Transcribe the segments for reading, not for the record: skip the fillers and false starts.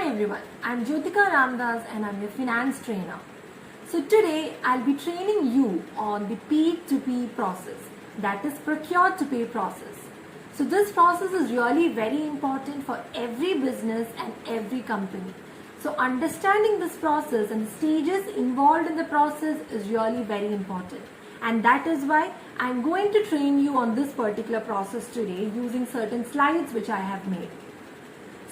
Hi everyone, I'm Jyotika Ramdas and I'm your finance trainer. So today I'll be training you on the P2p process, that is Procure to Pay process. So this process is really very important for every business and every company. So understanding this process and the stages involved in the process is really very important. And that is why I'm going to train you on this particular process today using certain slides which I have made.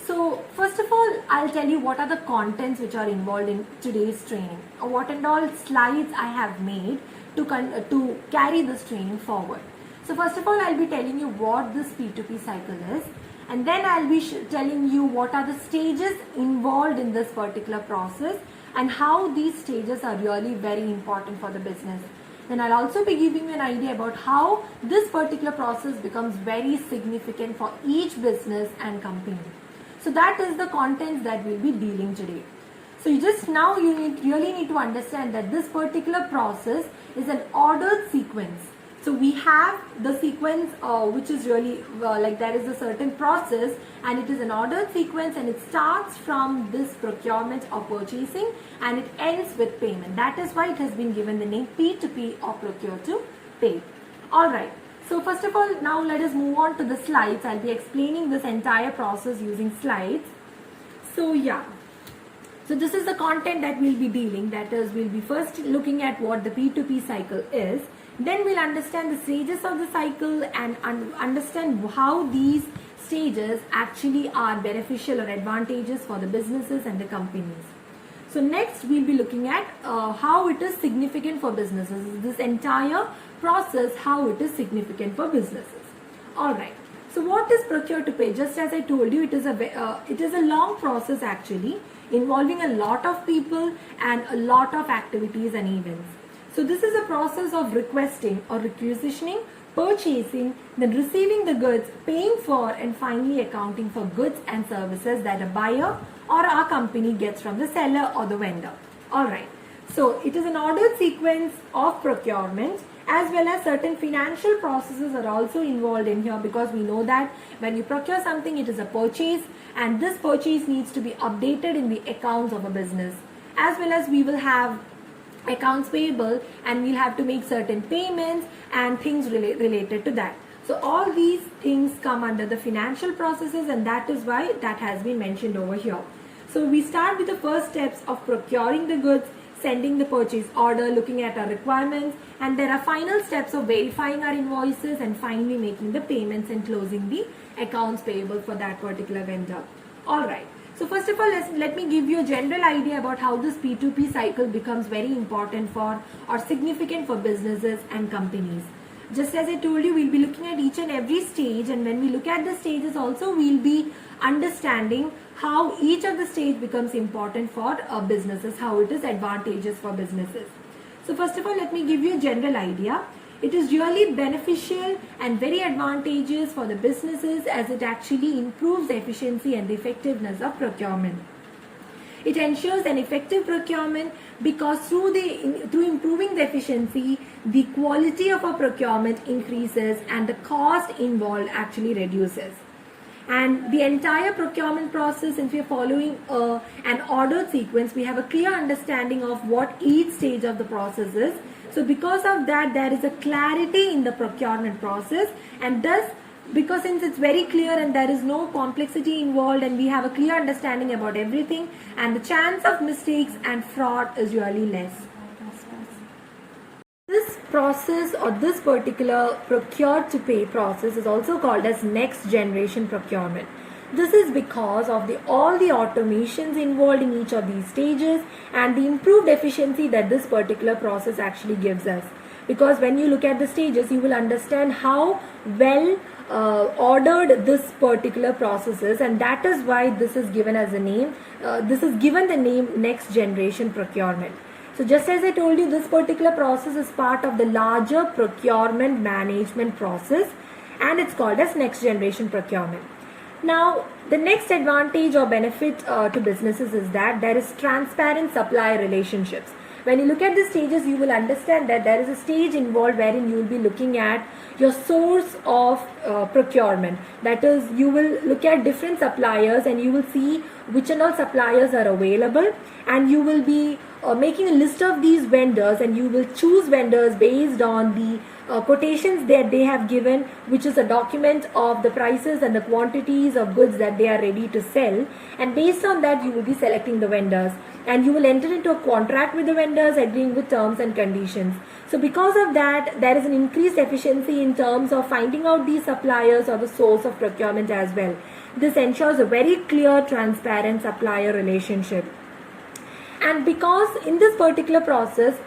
So first of all, I'll tell you what are the contents which are involved in today's training, or what and all slides I have made to carry this training forward. So first of all, I'll be telling you what this P2p cycle is, and then I'll be telling you what are the stages involved in this particular process and how these stages are really very important for the business. Then I'll also be giving you an idea about how this particular process becomes very significant for each business and company. So that is the contents that we'll be dealing today. So you really need to understand that this particular process is an ordered sequence. So we have the sequence which is really like there is a certain process, and it is an ordered sequence, and it starts from this procurement or purchasing and it ends with payment. That is why it has been given the name P2P or Procure to Pay. Alright. So first of all, now let us move on to the slides. I'll be explaining this entire process using slides. So yeah. So this is the content that we'll be dealing. That is, we'll be first looking at what the P2P cycle is. Then we'll understand the stages of the cycle and understand how these stages actually are beneficial or advantageous for the businesses and the companies. So next we'll be looking at how it is significant for businesses. This entire process, how it is significant for businesses. Alright. So what is Procure to Pay? Just as I told you, it is a long process actually, involving a lot of people and a lot of activities and events. So this is a process of requesting or requisitioning, purchasing, then receiving the goods, paying for, and finally accounting for goods and services that a buyer or our company gets from the seller or the vendor. Alright. So it is an ordered sequence of procurement, as well as certain financial processes are also involved in here, because we know that when you procure something, it is a purchase, and this purchase needs to be updated in the accounts of a business. As well as we will have accounts payable, and we'll have to make certain payments and things related to that. So all these things come under the financial processes, and that is why that has been mentioned over here. So we start with the first steps of procuring the goods, sending the purchase order, looking at our requirements, and there are final steps of verifying our invoices and finally making the payments and closing the accounts payable for that particular vendor. Alright. So first of all, let me give you a general idea about how this P2P cycle becomes very important for or significant for businesses and companies. Just as I told you, we'll be looking at each and every stage, and when we look at the stages also, we'll be understanding how each of the stage becomes important for businesses, how it is advantageous for businesses. So first of all, let me give you a general idea. It is really beneficial and very advantageous for the businesses, as it actually improves the efficiency and the effectiveness of procurement. It ensures an effective procurement because through improving the efficiency, the quality of our procurement increases and the cost involved actually reduces. And the entire procurement process, since we are following an ordered sequence, we have a clear understanding of what each stage of the process is. So because of that, there is a clarity in the procurement process, and thus, because since it's very clear and there is no complexity involved, and we have a clear understanding about everything, and the chance of mistakes and fraud is really less. This process, or this particular Procure to Pay process, is also called as next generation procurement. This is because of all the automations involved in each of these stages and the improved efficiency that this particular process actually gives us. Because when you look at the stages, you will understand how well ordered this particular process is, and that is why this is given as a name. This is given the name next generation procurement. So just as I told you, this particular process is part of the larger procurement management process, and it's called as next generation procurement. Now, the next advantage or benefit to businesses is that there is transparent supplier relationships. When you look at the stages, you will understand that there is a stage involved wherein you will be looking at your source of procurement. That is, you will look at different suppliers and you will see which and all suppliers are available, and you will be making a list of these vendors, and you will choose vendors based on the quotations that they have given, which is a document of the prices and the quantities of goods that they are ready to sell. And based on that, you will be selecting the vendors, and you will enter into a contract with the vendors, agreeing with terms and conditions. So because of that, there is an increased efficiency in terms of finding out these suppliers or the source of procurement as well. This ensures a very clear, transparent supplier relationship. And because in this particular process,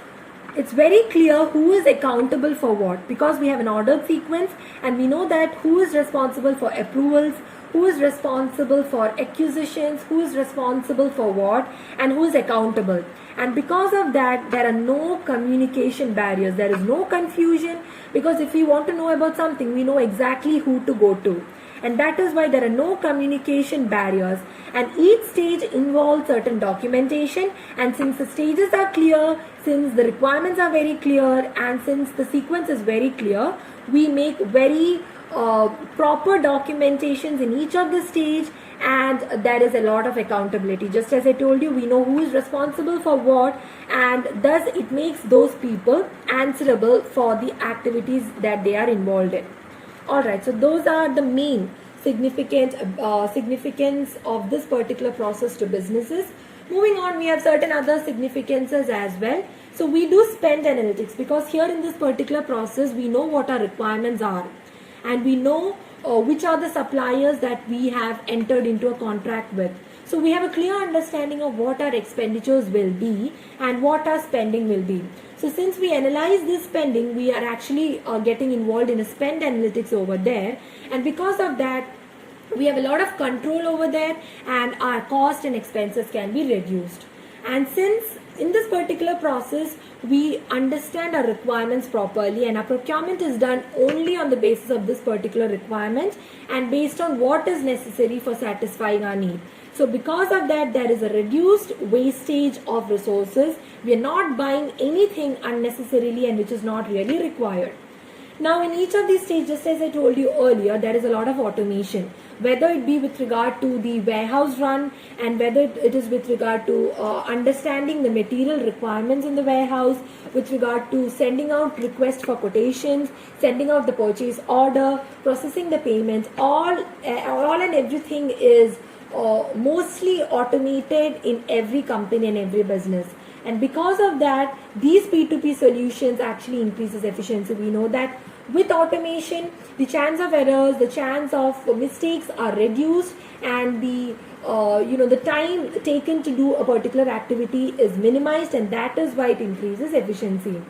it's very clear who is accountable for what, because we have an ordered sequence, and we know that who is responsible for approvals, who is responsible for acquisitions, who is responsible for what, and who is accountable. And because of that, there are no communication barriers, there is no confusion, because if we want to know about something, we know exactly who to go to. And that is why there are no communication barriers, and each stage involves certain documentation. And since the stages are clear, since the requirements are very clear, and since the sequence is very clear, we make very proper documentations in each of the stage, and there is a lot of accountability. Just as I told you, we know who is responsible for what, and thus it makes those people answerable for the activities that they are involved in. Alright, so those are the main significance of this particular process to businesses. Moving on, we have certain other significances as well. So we do spend analytics, because here in this particular process, we know what our requirements are, and we know which are the suppliers that we have entered into a contract with. So we have a clear understanding of what our expenditures will be and what our spending will be. So since we analyze this spending, we are actually getting involved in a spend analytics over there, and because of that, we have a lot of control over there, and our cost and expenses can be reduced. And since in this particular process, we understand our requirements properly, and our procurement is done only on the basis of this particular requirement and based on what is necessary for satisfying our need. So because of that, there is a reduced wastage of resources. We are not buying anything unnecessarily and which is not really required. Now in each of these stages, just as I told you earlier, there is a lot of automation, whether it be with regard to the warehouse run, and whether it is with regard to understanding the material requirements in the warehouse, with regard to sending out requests for quotations, sending out the purchase order, processing the payments, all and everything is mostly automated in every company and every business. And because of that, these P2P solutions actually increases efficiency. We know that with automation, the chance of errors, the chance of mistakes are reduced, and the time taken to do a particular activity is minimized, and that is why it increases efficiency.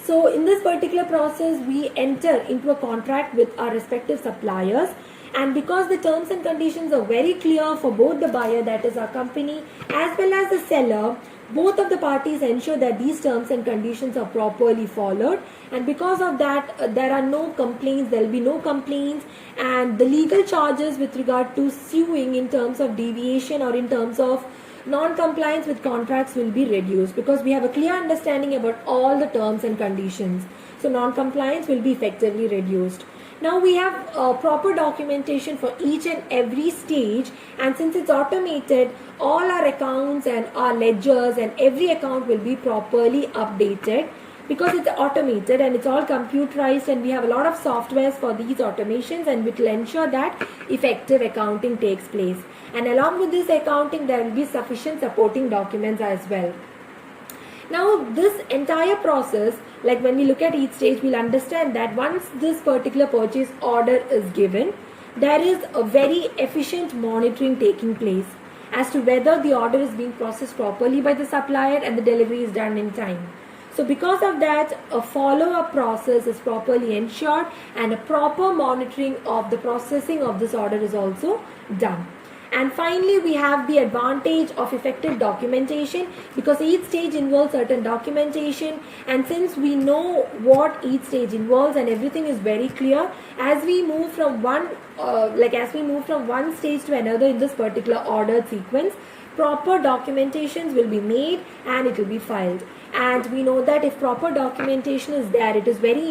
So in this particular process, we enter into a contract with our respective suppliers, and because the terms and conditions are very clear for both the buyer, that is our company, as well as the seller, both of the parties ensure that these terms and conditions are properly followed, and because of that, there are no complaints, there will be no complaints, and the legal charges with regard to suing in terms of deviation or in terms of non-compliance with contracts will be reduced, because we have a clear understanding about all the terms and conditions. So non-compliance will be effectively reduced. Now we have proper documentation for each and every stage, and since it's automated, all our accounts and our ledgers and every account will be properly updated, because it's automated and it's all computerized, and we have a lot of softwares for these automations, and which will ensure that effective accounting takes place. And along with this accounting, there will be sufficient supporting documents as well. Now this entire process, like when we look at each stage, we'll understand that once this particular purchase order is given, there is a very efficient monitoring taking place as to whether the order is being processed properly by the supplier and the delivery is done in time. So because of that, a follow-up process is properly ensured, and a proper monitoring of the processing of this order is also done. And finally, we have the advantage of effective documentation, because each stage involves certain documentation, and since we know what each stage involves and everything is very clear, as we move from one stage to another in this particular ordered sequence, proper documentations will be made and it will be filed. And we know that if proper documentation is there, it is very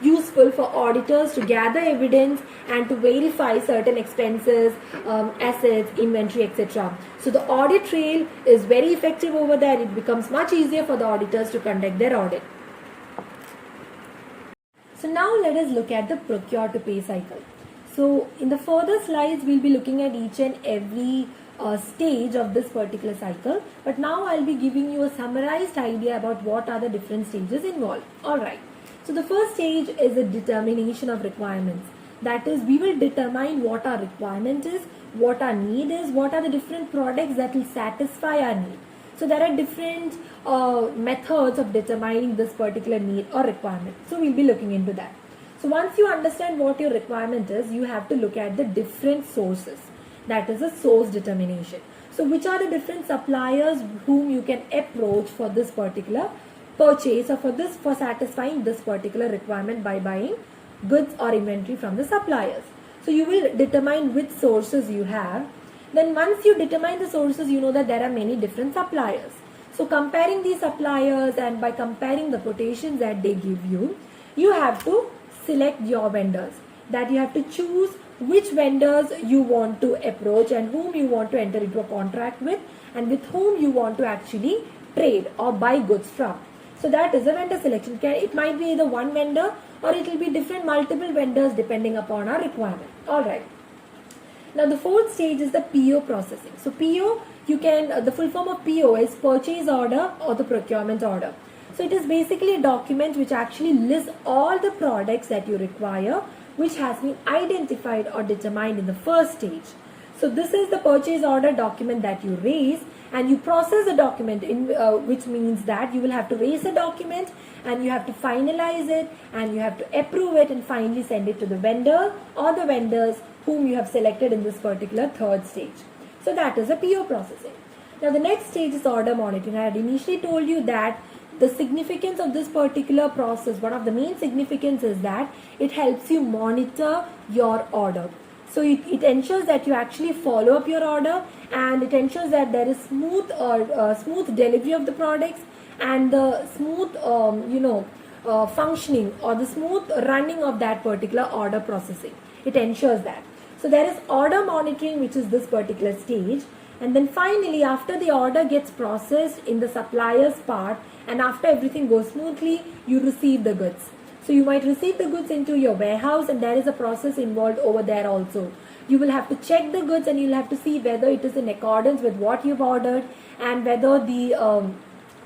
useful for auditors to gather evidence and to verify certain expenses, assets, inventory, etc. So the audit trail is very effective over there. It becomes much easier for the auditors to conduct their audit. So now let us look at the Procure to Pay cycle. So in the further slides, we'll be looking at each and every stage of this particular cycle. But now I'll be giving you a summarized idea about what are the different stages involved. Alright. So the first stage is a determination of requirements. That is, we will determine what our requirement is, what our need is, what are the different products that will satisfy our need. So there are different methods of determining this particular need or requirement. So we'll be looking into that. So once you understand what your requirement is, you have to look at the different sources. That is a source determination. So which are the different suppliers whom you can approach for this particular purchase or for satisfying this particular requirement by buying goods or inventory from the suppliers. So you will determine which sources you have. Then once you determine the sources, you know that there are many different suppliers. So comparing these suppliers and by comparing the quotations that they give you, you have to select your vendors. That you have to choose which vendors you want to approach and whom you want to enter into a contract with and with whom you want to actually trade or buy goods from. So that is a vendor selection. It might be either one vendor or it will be different multiple vendors depending upon our requirement. Alright. Now the fourth stage is the PO processing. So PO, the full form of PO is purchase order or the procurement order. So it is basically a document which actually lists all the products that you require, which has been identified or determined in the first stage. So this is the purchase order document that you raise and you process the document, which means that you will have to raise a document and you have to finalize it and you have to approve it and finally send it to the vendor or the vendors whom you have selected in this particular third stage. So that is a PO processing. Now the next stage is order monitoring. I had initially told you that the significance of this particular process, one of the main significance is that it helps you monitor your order. So it ensures that you actually follow up your order and it ensures that there is smooth delivery of the products and the smooth functioning or the smooth running of that particular order processing. It ensures that. So there is order monitoring, which is this particular stage, and then finally after the order gets processed in the supplier's part and after everything goes smoothly, you receive the goods. So you might receive the goods into your warehouse and there is a process involved over there also. You will have to check the goods and you'll have to see whether it is in accordance with what you've ordered and whether the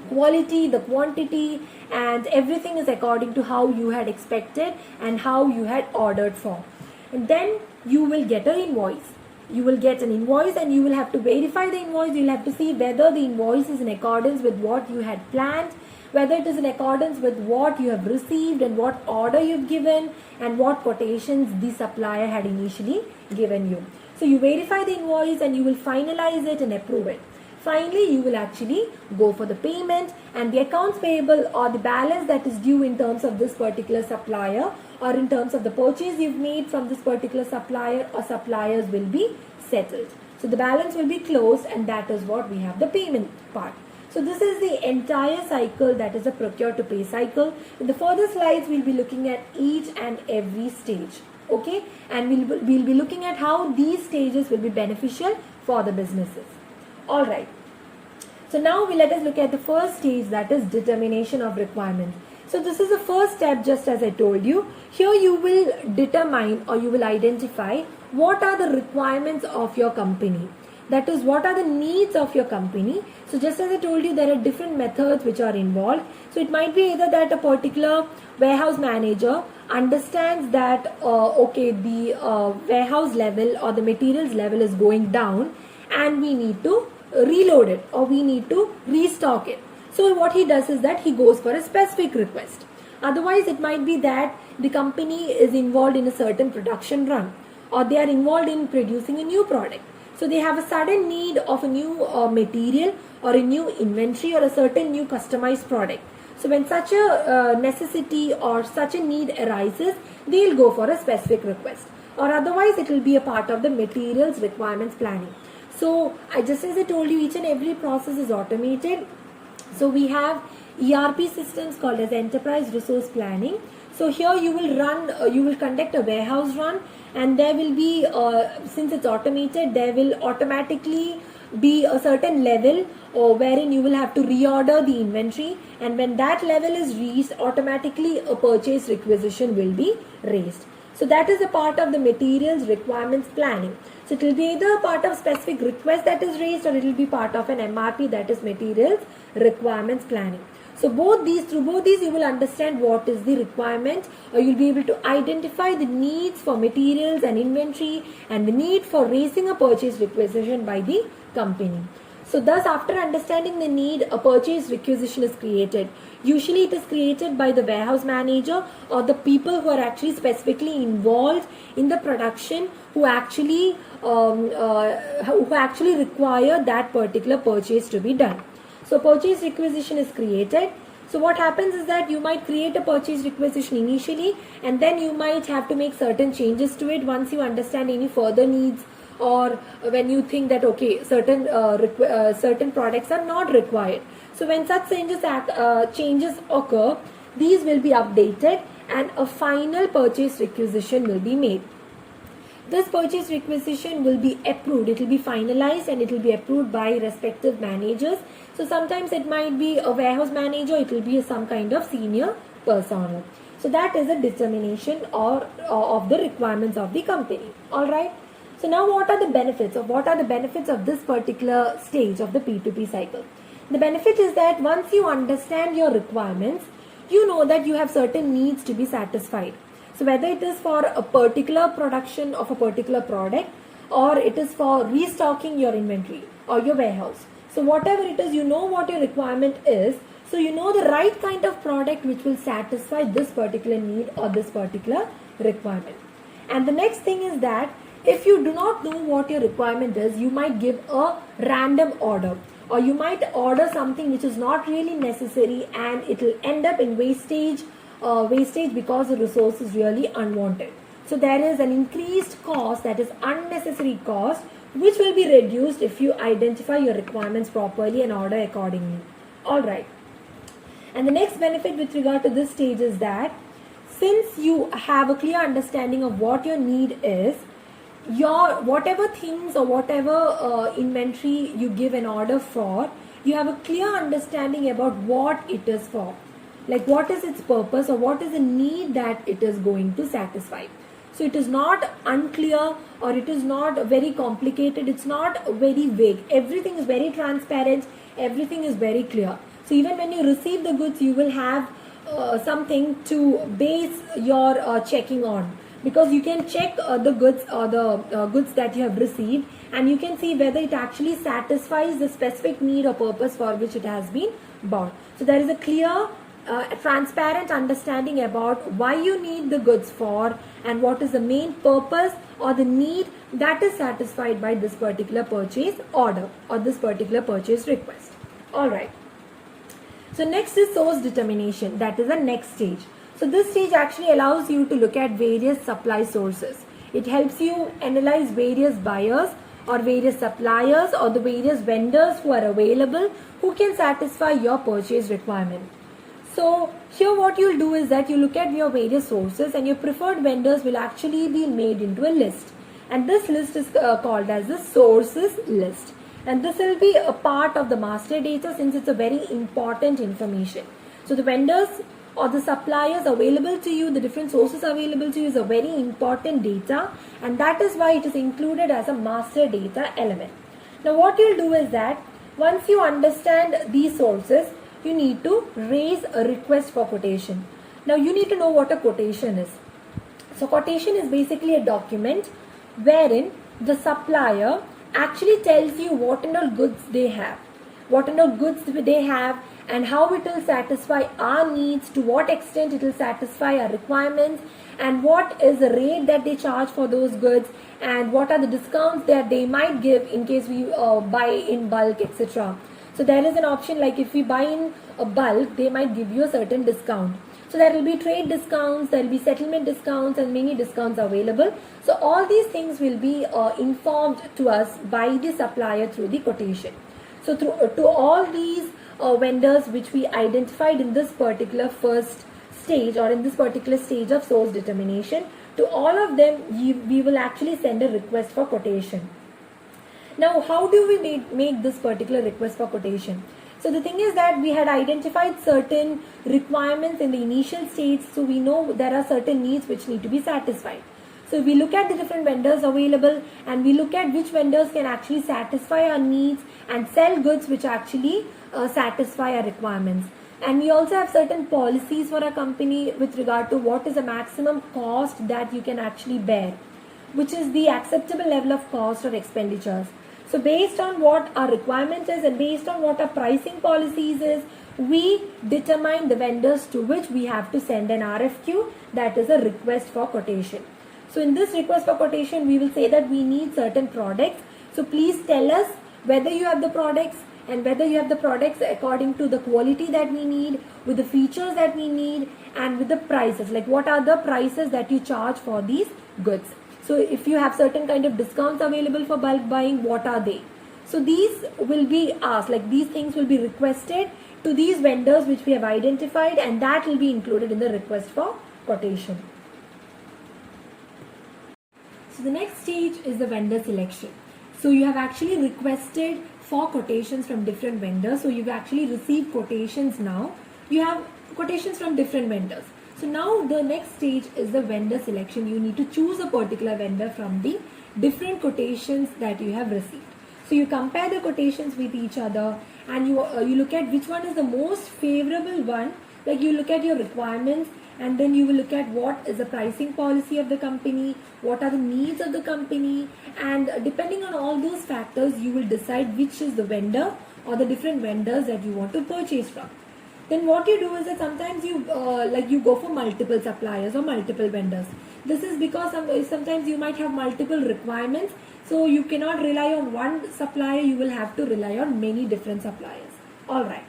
quality, the quantity and everything is according to how you had expected and how you had ordered for. And then you will get an invoice. You will get an invoice and you will have to verify the invoice. You'll have to see whether the invoice is in accordance with what you had planned, whether it is in accordance with what you have received and what order you've given and what quotations the supplier had initially given you. So you verify the invoice and you will finalize it and approve it. Finally, you will actually go for the payment and the accounts payable or the balance that is due in terms of this particular supplier or in terms of the purchase you've made from this particular supplier or suppliers will be settled. So the balance will be closed and that is what we have the payment part. So this is the entire cycle, that is a procure to pay cycle. In the further slides, we'll be looking at each and every stage. Okay, and we'll be looking at how these stages will be beneficial for the businesses. Alright, so now let us look at the first stage, that is determination of requirement. So this is the first step, just as I told you. Here you will determine or you will identify what are the requirements of your company. That is, what are the needs of your company. So just as I told you, there are different methods which are involved. So it might be either that a particular warehouse manager understands that the warehouse level or the materials level is going down and we need to reload it or we need to restock it. So what he does is that he goes for a specific request. Otherwise, it might be that the company is involved in a certain production run or they are involved in producing a new product. So they have a sudden need of a new material or a new inventory or a certain new customized product. So when such a necessity or such a need arises, they will go for a specific request. Or otherwise, it will be a part of the materials requirements planning. So just as I told you, each and every process is automated. So we have ERP systems called as enterprise resource planning. So here you will you will conduct a warehouse run, and there will be, since it's automated, there will automatically be a certain level wherein you will have to reorder the inventory, and when that level is reached, automatically a purchase requisition will be raised. So that is a part of the materials requirements planning. So it will be either a part of specific request that is raised, or it will be part of an MRP, that is materials requirements planning. So through both these you will understand what is the requirement, or you'll be able to identify the needs for materials and inventory and the need for raising a purchase requisition by the company. So thus, after understanding the need, a purchase requisition is created. Usually it is created by the warehouse manager or the people who are actually specifically involved in the production, who actually require that particular purchase to be done. So purchase requisition is created. So what happens is that you might create a purchase requisition initially, and then you might have to make certain changes to it once you understand any further needs, or when you think that okay, certain products are not required. So when such changes occur, these will be updated and a final purchase requisition will be made. This purchase requisition will be approved, it will be finalized and it will be approved by respective managers. So sometimes it might be a warehouse manager, it will be some kind of senior personnel. So that is a determination of the requirements of the company. Alright. So now what are the benefits of this particular stage of the P2P cycle? The benefit is that once you understand your requirements, you know that you have certain needs to be satisfied. So whether it is for a particular production of a particular product, or it is for restocking your inventory or your warehouse. So whatever it is, you know what your requirement is. So you know the right kind of product which will satisfy this particular need or this particular requirement. And the next thing is that if you do not know what your requirement is, you might give a random order, or you might order something which is not really necessary, and it will end up in wastage because the resource is really unwanted. So there is an increased cost, that is unnecessary cost, which will be reduced if you identify your requirements properly and order accordingly. Alright. And the next benefit with regard to this stage is that since you have a clear understanding of what your need is, your whatever things or whatever inventory you give an order for, you have a clear understanding about what it is for. Like what is its purpose, or what is the need that it is going to satisfy. So it is not unclear, or it is not very complicated, it's not very vague. Everything is very transparent, everything is very clear. So even when you receive the goods, you will have something to base your checking on, because you can check the goods or the goods that you have received, and you can see whether it actually satisfies the specific need or purpose for which it has been bought. So there is a clear transparent understanding about why you need the goods for, and what is the main purpose or the need that is satisfied by this particular purchase order or this particular purchase request. Alright. So next is source determination. That is the next stage. So this stage actually allows you to look at various supply sources. It helps you analyze various buyers or various suppliers or the various vendors who are available who can satisfy your purchase requirement. So here what you'll do is that you look at your various sources, and your preferred vendors will actually be made into a list, and this list is called as the sources list, and this will be a part of the master data since it's a very important information. So the vendors or the suppliers available to you, the different sources available to you, is a very important data, and that is why it is included as a master data element. Now what you'll do is that once you understand these sources, you need to raise a request for quotation. Now you need to know what a quotation is. So quotation is basically a document wherein the supplier actually tells you what and all goods they have, and how it will satisfy our needs, to what extent it will satisfy our requirements, and what is the rate that they charge for those goods, and what are the discounts that they might give in case we buy in bulk, etc. So there is an option like if we buy in a bulk, they might give you a certain discount. So there will be trade discounts, there will be settlement discounts, and many discounts available. So all these things will be informed to us by the supplier through the quotation. So to all these vendors which we identified in this particular first stage or in this particular stage of source determination, to all of them we will actually send a request for quotation. Now, how do we make this particular request for quotation? So the thing is that we had identified certain requirements in the initial stage, so we know there are certain needs which need to be satisfied. So we look at the different vendors available and we look at which vendors can actually satisfy our needs and sell goods which actually satisfy our requirements. And we also have certain policies for our company with regard to what is the maximum cost that you can actually bear, which is the acceptable level of cost or expenditures. So based on what our requirement is and based on what our pricing policies is, we determine the vendors to which we have to send an RFQ, that is a request for quotation. So in this request for quotation, we will say that we need certain products. So please tell us whether you have the products and whether you have the products according to the quality that we need, with the features that we need, and with the prices. Like what are the prices that you charge for these goods? So if you have certain kind of discounts available for bulk buying, what are they? So these will be asked, like these things will be requested to these vendors which we have identified, and that will be included in the request for quotation. So the next stage is the vendor selection. So you have actually requested for quotations from different vendors. So you've actually received quotations now. You have quotations from different vendors. So now the next stage is the vendor selection. You need to choose a particular vendor from the different quotations that you have received. So you compare the quotations with each other and you look at which one is the most favorable one. Like you look at your requirements and then you will look at what is the pricing policy of the company, what are the needs of the company, and depending on all those factors you will decide which is the vendor or the different vendors that you want to purchase from. Then what you do is that sometimes you go for multiple suppliers or multiple vendors. This is because sometimes you might have multiple requirements, so you cannot rely on one supplier, you will have to rely on many different suppliers. Alright.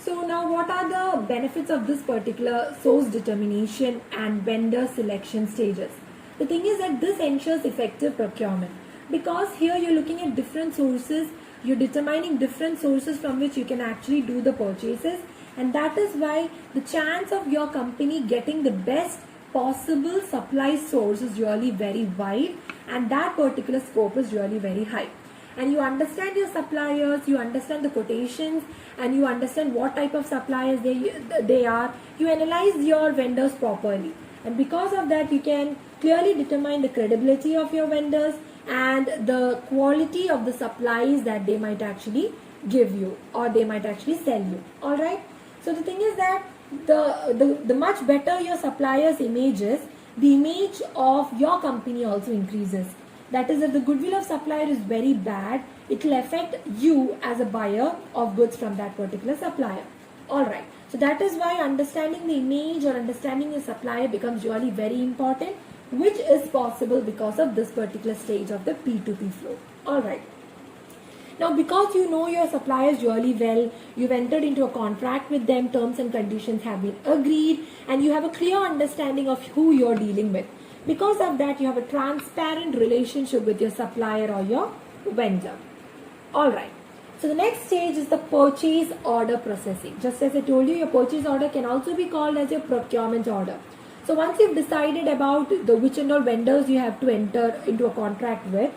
So now what are the benefits of this particular source determination and vendor selection stages? The thing is that this ensures effective procurement, because here you're looking at different sources, you're determining different sources from which you can actually do the purchases, and that is why the chance of your company getting the best possible supply source is really very wide, and that particular scope is really very high. And you understand your suppliers, you understand the quotations, and you understand what type of suppliers they are. You analyze your vendors properly, and because of that you can clearly determine the credibility of your vendors and the quality of the supplies that they might actually give you or they might actually sell you. Alright. So the thing is that the much better your supplier's image is, the image of your company also increases. That is, if the goodwill of supplier is very bad, it will affect you as a buyer of goods from that particular supplier. Alright. So that is why understanding the image or understanding your supplier becomes really very important, which is possible because of this particular stage of the P2P flow. Alright. Now because you know your suppliers really well, you've entered into a contract with them, terms and conditions have been agreed, and you have a clear understanding of who you're dealing with. Because of that, you have a transparent relationship with your supplier or your vendor. Alright. So the next stage is the purchase order processing. Just as I told you, your purchase order can also be called as your procurement order. So once you've decided about which and all vendors you have to enter into a contract with,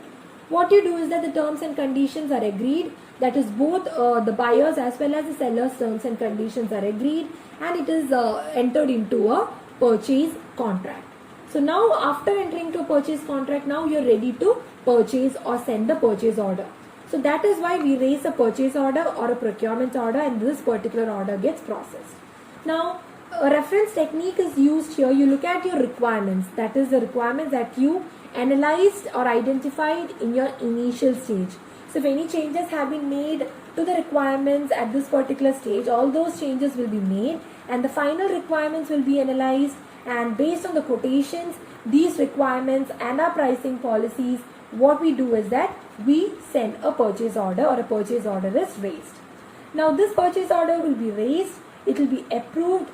what you do is that the terms and conditions are agreed. That is, both the buyers as well as the sellers' terms and conditions are agreed, and it is entered into a purchase contract. So now after entering into a purchase contract, now you're ready to purchase or send the purchase order. So that is why we raise a purchase order or a procurement order, and this particular order gets processed. Now a reference technique is used here. You look at your requirements, that is the requirements that you analyzed or identified in your initial stage. So if any changes have been made to the requirements at this particular stage, all those changes will be made and the final requirements will be analyzed, and based on the quotations, these requirements and our pricing policies, what we do is that we send a purchase order or a purchase order is raised. Now this purchase order will be raised, it will be approved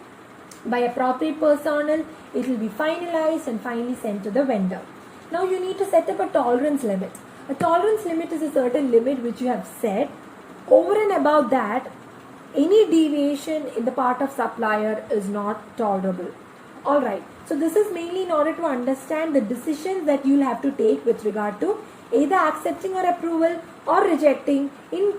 by appropriate personnel, it will be finalized and finally sent to the vendor. Now you need to set up a tolerance limit. A tolerance limit is a certain limit which you have set. Over and above that, any deviation in the part of supplier is not tolerable. Alright, so this is mainly in order to understand the decisions that you'll have to take with regard to either accepting or approval or rejecting in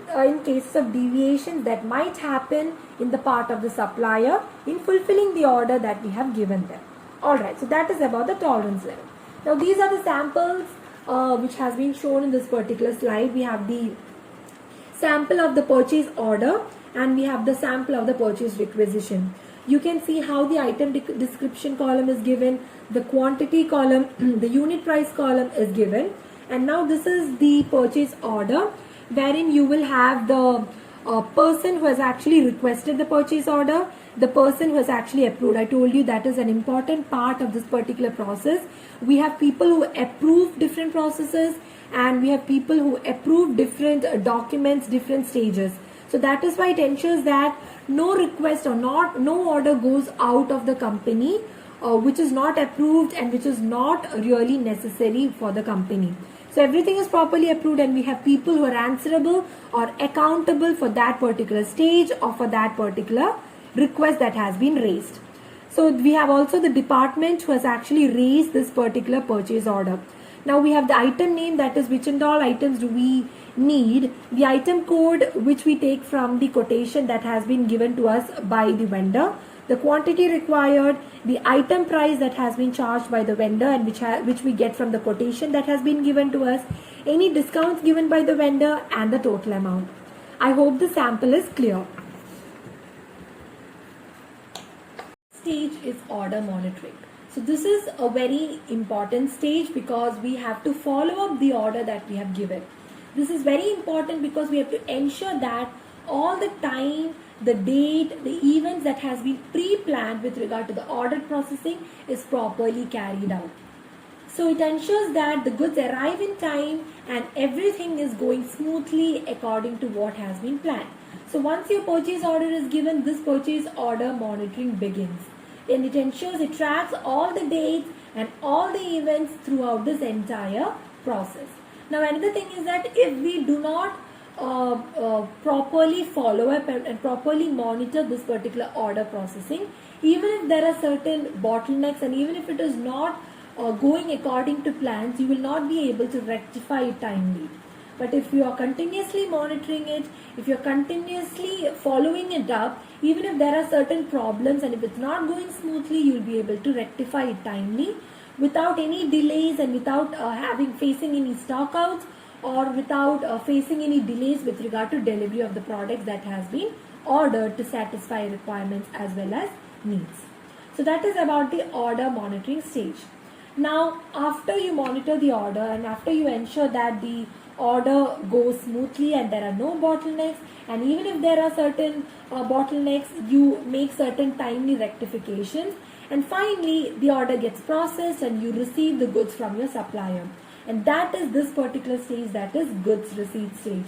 cases of deviations that might happen in the part of the supplier in fulfilling the order that we have given them. Alright, so that is about the tolerance level. Now these are the samples which has been shown in this particular slide. We have the sample of the purchase order and we have the sample of the purchase requisition. You can see how the item description column is given, the quantity column, the unit price column is given, and now this is the purchase order wherein you will have the person who has actually requested the purchase order, the person who has actually approved. I told you that is an important part of this particular process. We have people who approve different processes and we have people who approve different documents, different stages. So that is why it ensures that no request or no order goes out of the company which is not approved and which is not really necessary for the company. So everything is properly approved and we have people who are answerable or accountable for that particular stage or for that particular request that has been raised. So we have also the department who has actually raised this particular purchase order. Now we have the item name, that is which and all items do we need, the item code which we take from the quotation that has been given to us by the vendor, the quantity required, the item price that has been charged by the vendor and which we get from the quotation that has been given to us, any discounts given by the vendor and the total amount. I hope the sample is clear. Stage is order monitoring. So this is a very important stage because we have to follow up the order that we have given. This is very important because we have to ensure that all the time, the date, the events that has been pre-planned with regard to the order processing is properly carried out. So it ensures that the goods arrive in time and everything is going smoothly according to what has been planned. So once your purchase order is given, this purchase order monitoring begins. And it ensures it tracks all the dates and all the events throughout this entire process. Now another thing is that if we do not properly follow up and properly monitor this particular order processing, even if there are certain bottlenecks and even if it is not going according to plans, you will not be able to rectify it timely. But if you are continuously monitoring it, if you are continuously following it up, even if there are certain problems and if it's not going smoothly, you will be able to rectify it timely without any delays and without facing any stockouts or without facing any delays with regard to delivery of the products that has been ordered to satisfy requirements as well as needs. So that is about the order monitoring stage. Now after you monitor the order and after you ensure that the order goes smoothly and there are no bottlenecks, and even if there are certain bottlenecks, you make certain timely rectifications, and finally the order gets processed and you receive the goods from your supplier. And that is this particular stage, that is goods receipt stage.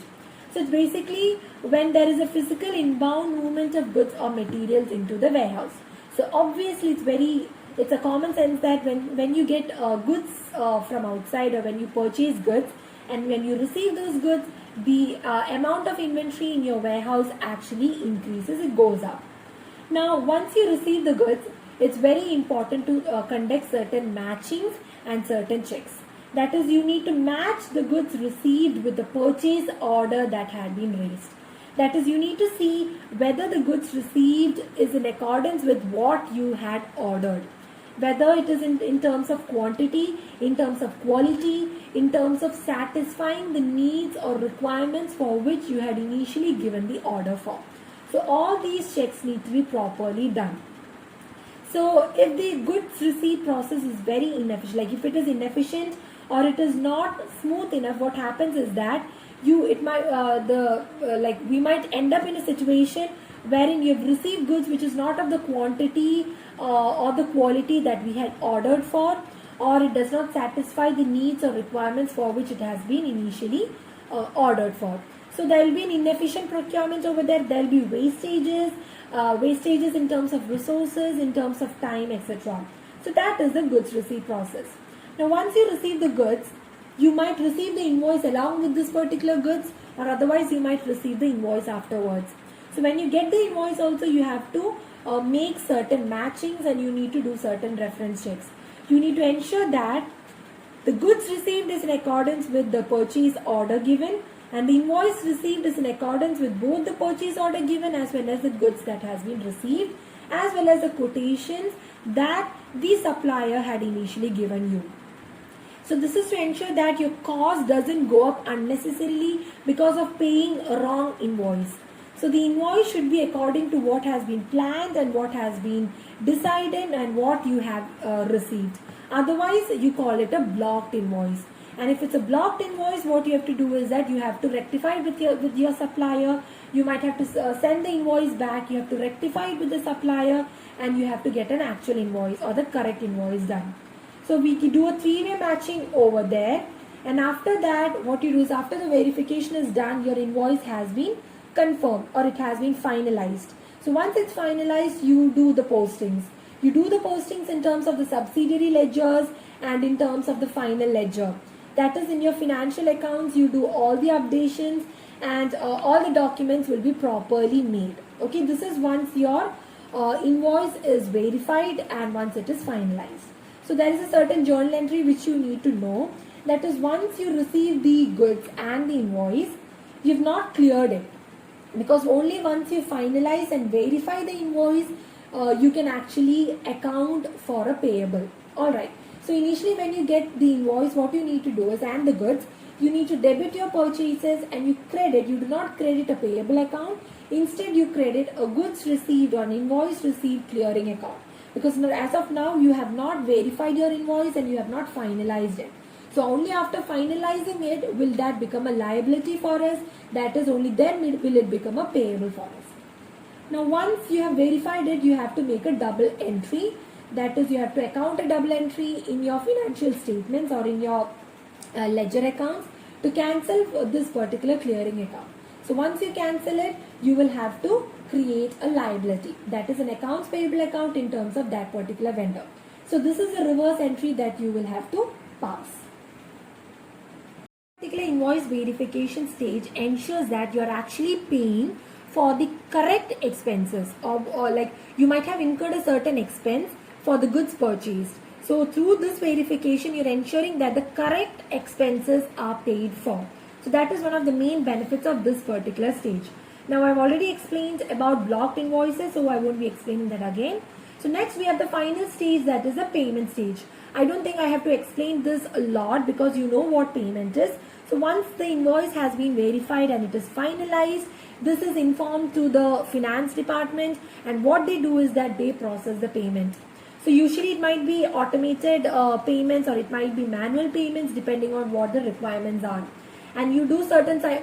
So it's basically when there is a physical inbound movement of goods or materials into the warehouse. So obviously it's a common sense that when you get goods from outside or when you purchase goods and when you receive those goods, the amount of inventory in your warehouse actually increases, it goes up. Now once you receive the goods, it's very important to conduct certain matchings and certain checks. That is, you need to match the goods received with the purchase order that had been raised. That is, you need to see whether the goods received is in accordance with what you had ordered. Whether it is in terms of quantity, in terms of quality, in terms of satisfying the needs or requirements for which you had initially given the order for. So all these checks need to be properly done. So if the goods receipt process is very inefficient, like if it is inefficient or it is not smooth enough, what happens is that we might end up in a situation wherein you have received goods which is not of the quantity or the quality that we had ordered for, or it does not satisfy the needs or requirements for which it has been initially ordered for. So there will be an inefficient procurement over there. There will be wastages in terms of resources, in terms of time, etc. So that is the goods receipt process. Now once you receive the goods, you might receive the invoice along with this particular goods, or otherwise you might receive the invoice afterwards. So when you get the invoice also, you have to make certain matchings and you need to do certain reference checks. You need to ensure that the goods received is in accordance with the purchase order given, and the invoice received is in accordance with both the purchase order given as well as the goods that has been received, as well as the quotations that the supplier had initially given you. So this is to ensure that your cost doesn't go up unnecessarily because of paying a wrong invoice. So the invoice should be according to what has been planned and what has been decided and what you have received. Otherwise, you call it a blocked invoice. And if it's a blocked invoice, what you have to do is that you have to rectify it with your supplier. You might have to send the invoice back. You have to rectify it with the supplier, and you have to get an actual invoice or the correct invoice done. So we can do a three-way matching over there. And after that, what you do is after the verification is done, your invoice has been confirmed or it has been finalized. So once it's finalized, you do the postings. You do the postings in terms of the subsidiary ledgers and in terms of the final ledger. That is, in your financial accounts, you do all the updations and all the documents will be properly made. Okay, this is once your invoice is verified and once it is finalized. So there is a certain journal entry which you need to know. That is, once you receive the goods and the invoice, you have not cleared it. Because only once you finalize and verify the invoice, you can actually account for a payable. Alright. So initially when you get the invoice, what you need to do is, and the goods, you need to debit your purchases and you do not credit a payable account. Instead, you credit a goods received or an invoice received clearing account. Because as of now, you have not verified your invoice and you have not finalized it. So only after finalizing it will that become a liability for us. That is, only then will it become a payable for us. Now once you have verified it, you have to make a double entry. That is, you have to account a double entry in your financial statements or in your ledger accounts to cancel this particular clearing account. So once you cancel it, you will have to create a liability. That is an accounts payable account in terms of that particular vendor. So this is a reverse entry that you will have to pass. Particular invoice verification stage ensures that you are actually paying for the correct expenses, or like you might have incurred a certain expense for the goods purchased. So through this verification, you're ensuring that the correct expenses are paid for. So that is one of the main benefits of this particular stage. Now I've already explained about blocked invoices, so I won't be explaining that again. So next we have the final stage, that is the payment stage. I don't think I have to explain this a lot because you know what payment is. So once the invoice has been verified and it is finalized, this is informed to the finance department, and what they do is that they process the payment. So usually it might be automated payments or it might be manual payments depending on what the requirements are. And you do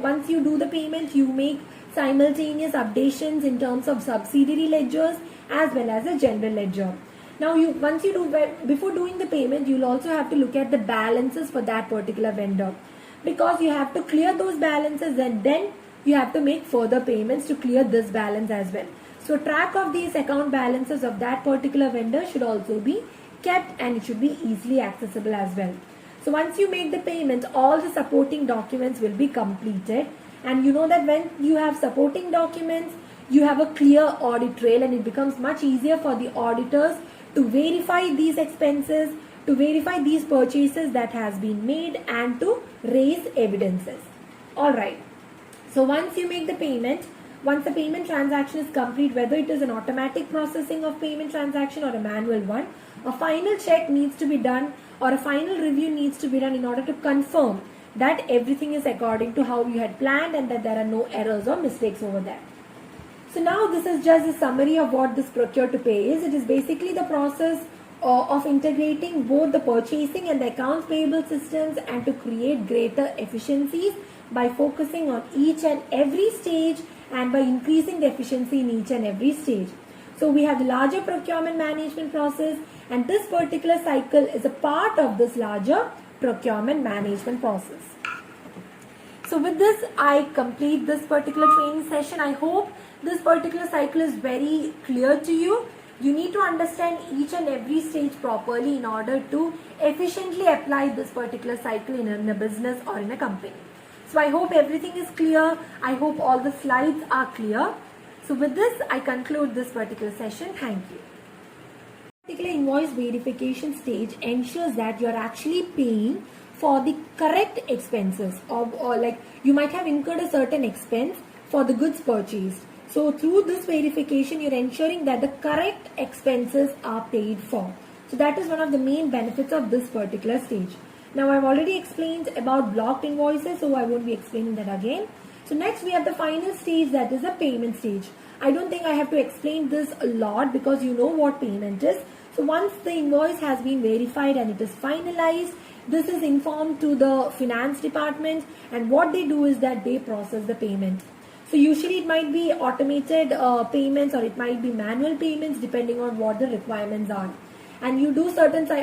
once you do the payment, you make simultaneous updations in terms of subsidiary ledgers as well as a general ledger. Now before doing the payment, you'll also have to look at the balances for that particular vendor, because you have to clear those balances and then you have to make further payments to clear this balance as well. So track of these account balances of that particular vendor should also be kept, and it should be easily accessible as well. So once you make the payment, all the supporting documents will be completed, and you know that when you have supporting documents, you have a clear audit trail, and it becomes much easier for the auditors to verify these expenses, to verify these purchases that has been made, and to raise evidences. Alright. So once you make the payment, once the payment transaction is complete, whether it is an automatic processing of payment transaction or a manual one, a final check needs to be done or a final review needs to be done in order to confirm that everything is according to how you had planned and that there are no errors or mistakes over there. So now this is just a summary of what this Procure to Pay is. It is basically the process of integrating both the purchasing and the accounts payable systems, and to create greater efficiencies by focusing on each and every stage and by increasing the efficiency in each and every stage. So we have the larger procurement management process, and this particular cycle is a part of this larger procurement management process. So with this, I complete this particular training session. I hope this particular cycle is very clear to you. You need to understand each and every stage properly in order to efficiently apply this particular cycle in a business or in a company. So I hope everything is clear. I hope all the slides are clear. So with this, I conclude this particular session. Thank you. Particular invoice verification stage ensures that you are actually paying for the correct expenses, or like you might have incurred a certain expense for the goods purchased. So through this verification, you're ensuring that the correct expenses are paid for. So that is one of the main benefits of this particular stage. Now I've already explained about blocked invoices, so I won't be explaining that again. So next we have the final stage, that is the payment stage. I don't think I have to explain this a lot because you know what payment is. So once the invoice has been verified and it is finalized, this is informed to the finance department, and what they do is that they process the payment. So usually it might be automated payments, or it might be manual payments depending on what the requirements are. And you do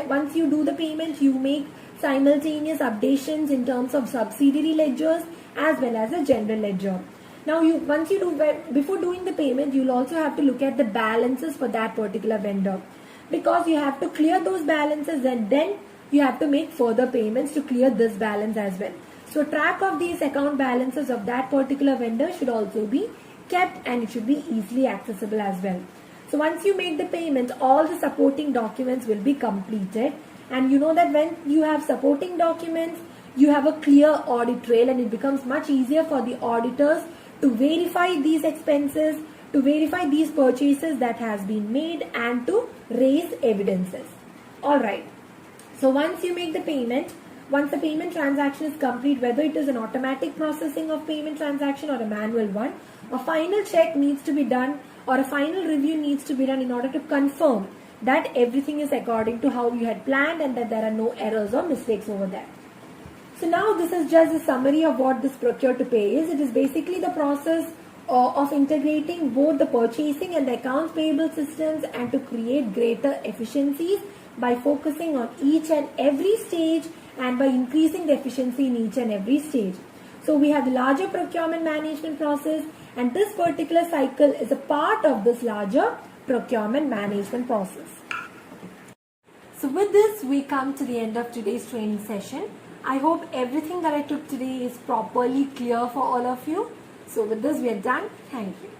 once you do the payment, you make simultaneous updations in terms of subsidiary ledgers as well as a general ledger. Now before doing the payment, you'll also have to look at the balances for that particular vendor, because you have to clear those balances and then you have to make further payments to clear this balance as well. So track of these account balances of that particular vendor should also be kept, and it should be easily accessible as well. So once you make the payment, all the supporting documents will be completed, and you know that when you have supporting documents, you have a clear audit trail, and it becomes much easier for the auditors to verify these expenses, to verify these purchases that has been made, and to raise evidences. Alright, so once you make the payment, once the payment transaction is complete, whether it is an automatic processing of payment transaction or a manual one, a final check needs to be done, or a final review needs to be done in order to confirm that everything is according to how you had planned and that there are no errors or mistakes over there. So now this is just a summary of what this Procure to Pay is. It is basically the process of integrating both the purchasing and the accounts payable systems, and to create greater efficiencies by focusing on each and every stage and by increasing the efficiency in each and every stage. So we have the larger procurement management process, and this particular cycle is a part of this larger procurement management process. So with this, we come to the end of today's training session. I hope everything that I took today is properly clear for all of you. So with this, we are done. Thank you.